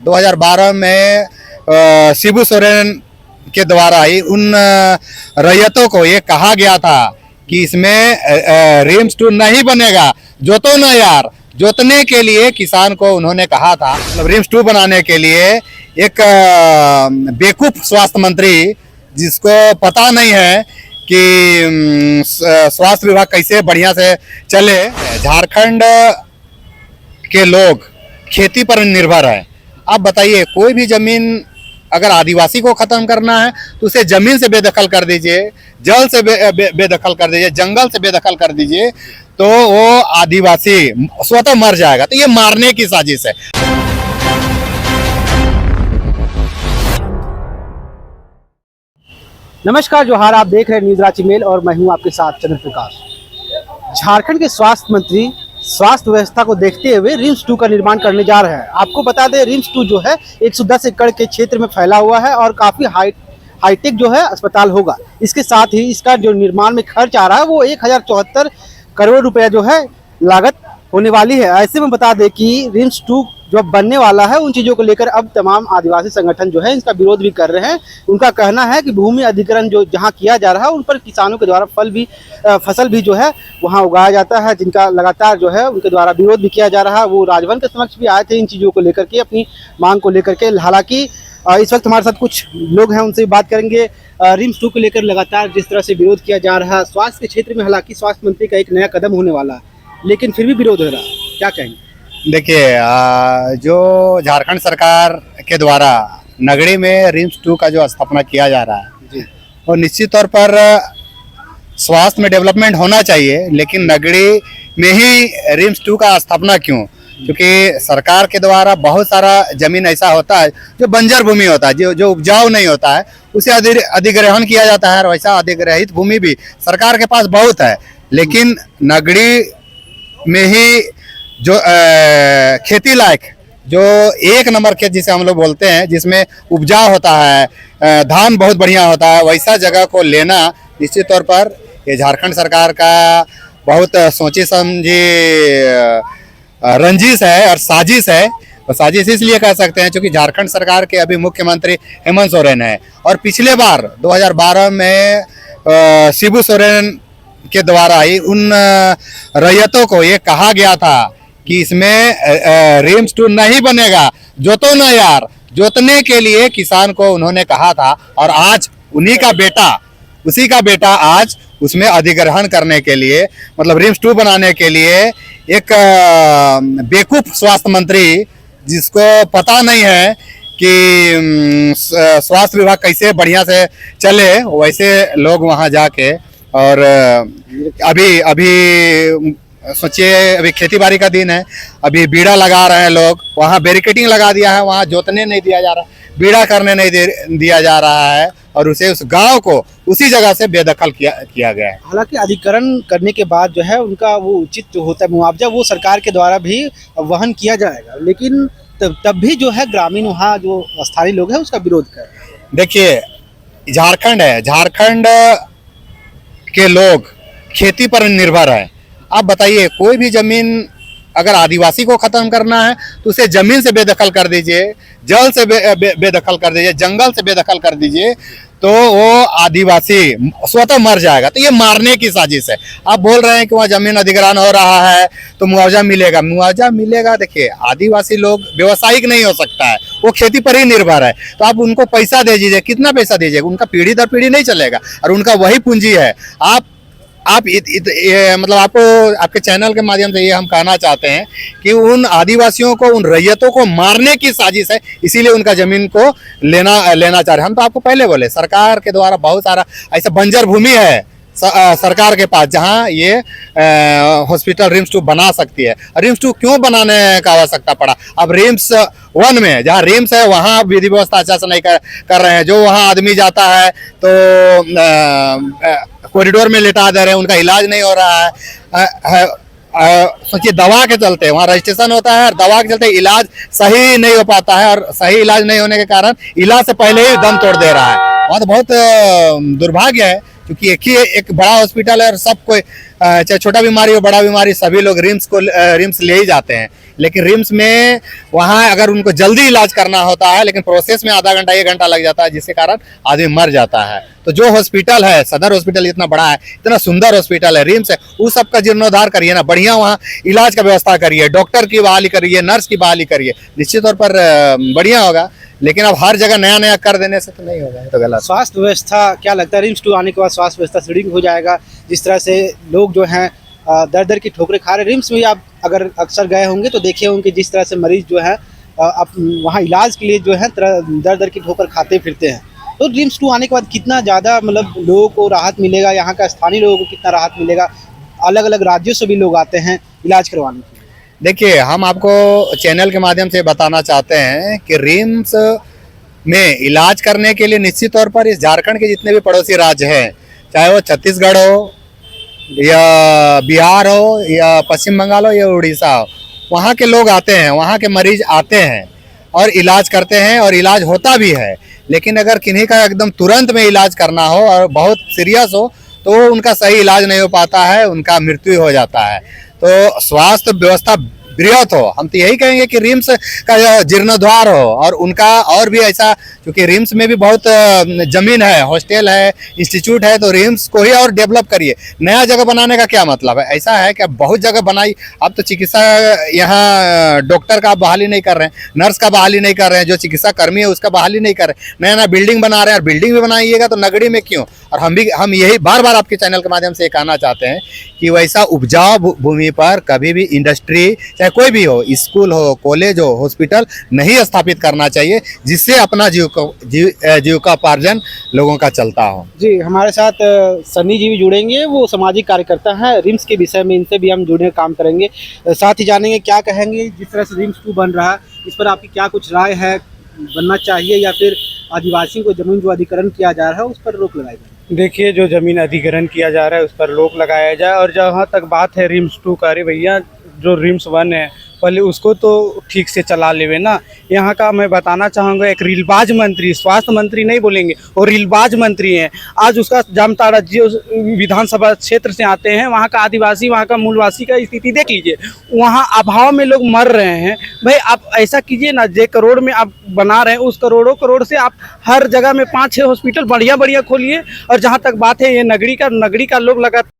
2012 में शिबू सोरेन के द्वारा ही उन रैयतों को ये कहा गया था कि इसमें रिम्स 2 नहीं बनेगा, जोतो ना यार। जोतने के लिए किसान को उन्होंने कहा था। मतलब रिम्स 2 बनाने के लिए एक बेवकूफ स्वास्थ्य मंत्री, जिसको पता नहीं है कि स्वास्थ्य विभाग कैसे बढ़िया से चले। झारखंड के लोग खेती पर निर्भर है। आप बताइए, कोई भी जमीन अगर आदिवासी को खत्म करना है तो उसे जमीन से बेदखल कर दीजिए, जल से बेदखल कर दीजिए, जंगल से बेदखल कर दीजिए, तो वो आदिवासी स्वतः मर जाएगा। तो ये मारने की साजिश है। नमस्कार, जोहार। आप देख रहे हैं न्यूज़ रांची मेल और मैं हूं आपके साथ चंद्र प्रकाश। झारखंड के स्वास्थ्य मंत्री स्वास्थ्य व्यवस्था को देखते हुए रिम्स 2 का निर्माण करने जा रहे हैं। आपको बता दें, रिम्स 2 जो है 110 एकड़ के क्षेत्र में फैला हुआ है और काफ़ी हाईटेक जो है अस्पताल होगा। इसके साथ ही इसका जो निर्माण में खर्च आ रहा है वो 1074 करोड़ रुपया जो है लागत होने वाली है। ऐसे में बता दें कि रिम्स 2 जो बनने वाला है, उन चीज़ों को लेकर अब तमाम आदिवासी संगठन जो है इसका विरोध भी कर रहे हैं। उनका कहना है कि भूमि अधिग्रहण जो जहां किया जा रहा है उन पर किसानों के द्वारा फसल भी जो है वहां उगाया जाता है, जिनका लगातार जो है उनके द्वारा विरोध भी किया जा रहा है। वो राजभवन के समक्ष भी आए थे इन चीज़ों को लेकर के, अपनी मांग को लेकर के। हालांकि इस वक्त हमारे साथ कुछ लोग हैं, उनसे बात करेंगे। रिम्स 2 को लेकर लगातार जिस तरह से विरोध किया जा रहा है स्वास्थ्य के क्षेत्र में, हालांकि स्वास्थ्य मंत्री का एक नया कदम होने वाला है, लेकिन फिर भी विरोध हो रहा है, क्या कहेंगे? देखिए, जो झारखंड सरकार के द्वारा नगड़ी में रिम्स 2 का जो स्थापना किया जा रहा है जी, और निश्चित तौर पर स्वास्थ्य में डेवलपमेंट होना चाहिए, लेकिन नगड़ी में ही रिम्स 2 का स्थापना क्यों? क्योंकि सरकार के द्वारा बहुत सारा जमीन ऐसा होता है जो बंजर भूमि होता है, जो उपजाऊ नहीं होता है, उसे अधिग्रहण किया जाता है। और वैसा अधिग्रहित भूमि भी सरकार के पास बहुत है, लेकिन नगड़ी में ही जो खेती लायक, जो एक नंबर खेत जिसे हम लोग बोलते हैं, जिसमें उपजाऊ होता है, धान बहुत बढ़िया होता है, वैसा जगह को लेना निश्चित तौर पर ये झारखंड सरकार का बहुत सोची समझी रंजिश है और साजिश है। और साजिश इसलिए कह सकते हैं क्योंकि झारखंड सरकार के अभी मुख्यमंत्री हेमंत सोरेन है, और पिछले बार 2012 में शिबू सोरेन के द्वारा ही उन रैयतों को ये कहा गया था कि इसमें रिम्स 2 नहीं बनेगा, जोतो ना यार। जोतने के लिए किसान को उन्होंने कहा था, और आज उसी का बेटा आज उसमें अधिग्रहण करने के लिए, मतलब रिम्स 2 बनाने के लिए एक बेवकूफ स्वास्थ्य मंत्री, जिसको पता नहीं है कि स्वास्थ्य विभाग कैसे बढ़िया से चले, वैसे लोग वहां जाके, और अभी सोचिए, अभी खेती बाड़ी का दिन है, अभी बीड़ा लगा रहे हैं लोग, वहाँ बैरिकेडिंग लगा दिया है, वहाँ जोतने नहीं दिया जा रहा, बीड़ा करने नहीं दिया जा रहा है, और उसे उस गांव को उसी जगह से बेदखल किया गया है। हालांकि अधिग्रहण करने के बाद जो है उनका वो उचित जो होता है मुआवजा, वो सरकार के द्वारा भी वहन किया जाएगा, लेकिन तब भी जो है ग्रामीण वहाँ जो स्थानीय लोग हैं उसका विरोध कर रहे हैं। देखिए, झारखंड के लोग खेती पर निर्भर है। आप बताइए, कोई भी जमीन अगर आदिवासी को खत्म करना है तो उसे जमीन से बेदखल कर दीजिए, जल से बेदखल कर दीजिए, जंगल से बेदखल कर दीजिए, तो वो आदिवासी स्वतः मर जाएगा। तो ये मारने की साजिश है। आप बोल रहे हैं कि वहाँ जमीन अधिग्रहण हो रहा है तो मुआवजा मिलेगा। देखिए, आदिवासी लोग व्यवसायिक नहीं हो सकता है, वो खेती पर ही निर्भर है। तो आप उनको पैसा दे दीजिए, कितना पैसा दीजिएगा, उनका पीढ़ी दर पीढ़ी नहीं चलेगा, और उनका वही पूंजी है। मतलब आपको आपके चैनल के माध्यम से ये हम कहना चाहते हैं कि उन आदिवासियों को, उन रैयतों को मारने की साजिश है, इसीलिए उनका जमीन को लेना चाह रहे हैं। हम तो आपको पहले बोले, सरकार के द्वारा बहुत सारा ऐसा बंजर भूमि है सरकार के पास, जहां ये हॉस्पिटल रिम्स 2 बना सकती है। रिम्स 2 क्यों बनाने का आवश्यकता पड़ा? अब रिम्स 1 में, जहां रिम्स है, वहां विधि व्यवस्था अच्छा से नहीं कर रहे हैं। जो वहां आदमी जाता है तो कॉरिडोर में लेटा दे रहे हैं, उनका इलाज नहीं हो रहा है। सोचिए, दवा के चलते वहाँ रजिस्ट्रेशन होता है, और दवा के चलते इलाज सही नहीं हो पाता है, और सही इलाज नहीं होने के कारण इलाज से पहले ही दम तोड़ दे रहा है। वहाँ तो बहुत दुर्भाग्य है, क्योंकि एक बड़ा हॉस्पिटल है और सब कोई, चाहे छोटा बीमारी हो बड़ा बीमारी, सभी लोग रिम्स ले ही जाते हैं। लेकिन रिम्स में वहाँ अगर उनको जल्दी इलाज करना होता है, लेकिन प्रोसेस में आधा घंटा 1 घंटा लग जाता है, जिसके कारण आदमी मर जाता है। तो जो हॉस्पिटल है, सदर हॉस्पिटल इतना बड़ा है, इतना सुंदर हॉस्पिटल है, रिम्स है, उस सब का जीर्णोद्धार करिए ना, बढ़िया वहाँ इलाज का व्यवस्था करिए, डॉक्टर की बहाली करिए, नर्स की बहाली करिए, निश्चित तौर पर बढ़िया होगा। लेकिन अब हर जगह नया नया कर देने से तो नहीं होगा, ये तो गलत। स्वास्थ्य व्यवस्था क्या लगता है रिम्स 2 आने के बाद स्वास्थ्य व्यवस्था सुदृढ़ हो जाएगा? जिस तरह से लोग जो हैं दर दर की ठोकरें खा रहे, रिम्स में आप अगर अक्सर गए होंगे तो देखे होंगे जिस तरह से मरीज जो है वहाँ इलाज के लिए जो है दर दर की ठोकर खाते फिरते हैं। तो रिम्स 2 आने के बाद कितना ज़्यादा मतलब लोगों को राहत मिलेगा, यहाँ का स्थानीय लोगों को कितना राहत मिलेगा? अलग अलग राज्यों से भी लोग आते हैं इलाज करवाने के लिए। देखिए, हम आपको चैनल के माध्यम से बताना चाहते हैं कि रिम्स में इलाज करने के लिए निश्चित तौर पर इस झारखंड के जितने भी पड़ोसी राज्य हैं, चाहे वो छत्तीसगढ़ हो या बिहार हो या पश्चिम बंगाल हो या उड़ीसा हो, वहाँ के लोग आते हैं, वहाँ के मरीज आते हैं और इलाज करते हैं और इलाज होता भी है। लेकिन अगर किन्हीं का एकदम तुरंत में इलाज करना हो और बहुत सीरियस हो तो उनका सही इलाज नहीं हो पाता है, उनका मृत्यु हो जाता है। तो स्वास्थ्य व्यवस्था बृहत हो, हम तो यही कहेंगे कि रिम्स का जीर्णोद्धार हो और उनका और भी ऐसा, क्योंकि रिम्स में भी बहुत जमीन है, हॉस्टल है, इंस्टीट्यूट है, तो रिम्स को ही और डेवलप करिए। नया जगह बनाने का क्या मतलब है? ऐसा है कि अब बहुत जगह बनाई, अब तो चिकित्सा यहाँ डॉक्टर का बहाली नहीं कर रहे हैं, नर्स का बहाली नहीं कर रहे हैं, जो चिकित्सा कर्मी है उसका बहाली नहीं कर रहे हैं, नया नया बिल्डिंग बना रहे हैं। और बिल्डिंग भी बनाइएगा तो नगरी में क्यों? और हम यही बार बार आपके चैनल के माध्यम से कहना चाहते हैं कि वैसा उपजाऊ भूमि पर कभी भी इंडस्ट्री, चाहे कोई भी हो, स्कूल हो, कॉलेज हो, हॉस्पिटल नहीं स्थापित करना चाहिए, जिससे अपना जीविकोपार्जन लोगों का चलता हो। जी, हमारे साथ सन्नी जी भी जुड़ेंगे, वो सामाजिक कार्यकर्ता हैं रिम्स के विषय में, इनसे भी हम जुड़ने का काम करेंगे। साथ ही जानेंगे क्या कहेंगे जिस तरह से रिम्स 2 बन रहा है, इस पर आपकी क्या कुछ राय है? बनना चाहिए या फिर आदिवासियों को जमीन जो अधिग्रहण किया जा रहा है उस पर रोक लगाई जाए? देखिए, जो ज़मीन अधिग्रहण किया जा रहा है उस पर रोक लगाया जाए। और जहाँ तक बात है रिम्स 2 का, अरे भैया जो रिम्स 1 है पहले उसको तो ठीक से चला लेवे ना। यहाँ का मैं बताना चाहूँगा, एक रीलबाज मंत्री, स्वास्थ्य मंत्री नहीं बोलेंगे, और रीलबाज मंत्री हैं। आज उसका जामताड़ा जो विधानसभा क्षेत्र से आते हैं, वहाँ का आदिवासी, वहाँ का मूलवासी का स्थिति देख लीजिए, वहाँ अभाव में लोग मर रहे हैं। भाई आप ऐसा कीजिए ना, जे करोड़ में आप बना रहे हैं उस करोड़ों करोड़ से आप हर जगह में 5-6 हॉस्पिटल बढ़िया बढ़िया खोलिए। और जहाँ तक बात है ये नगरी का लोग लगा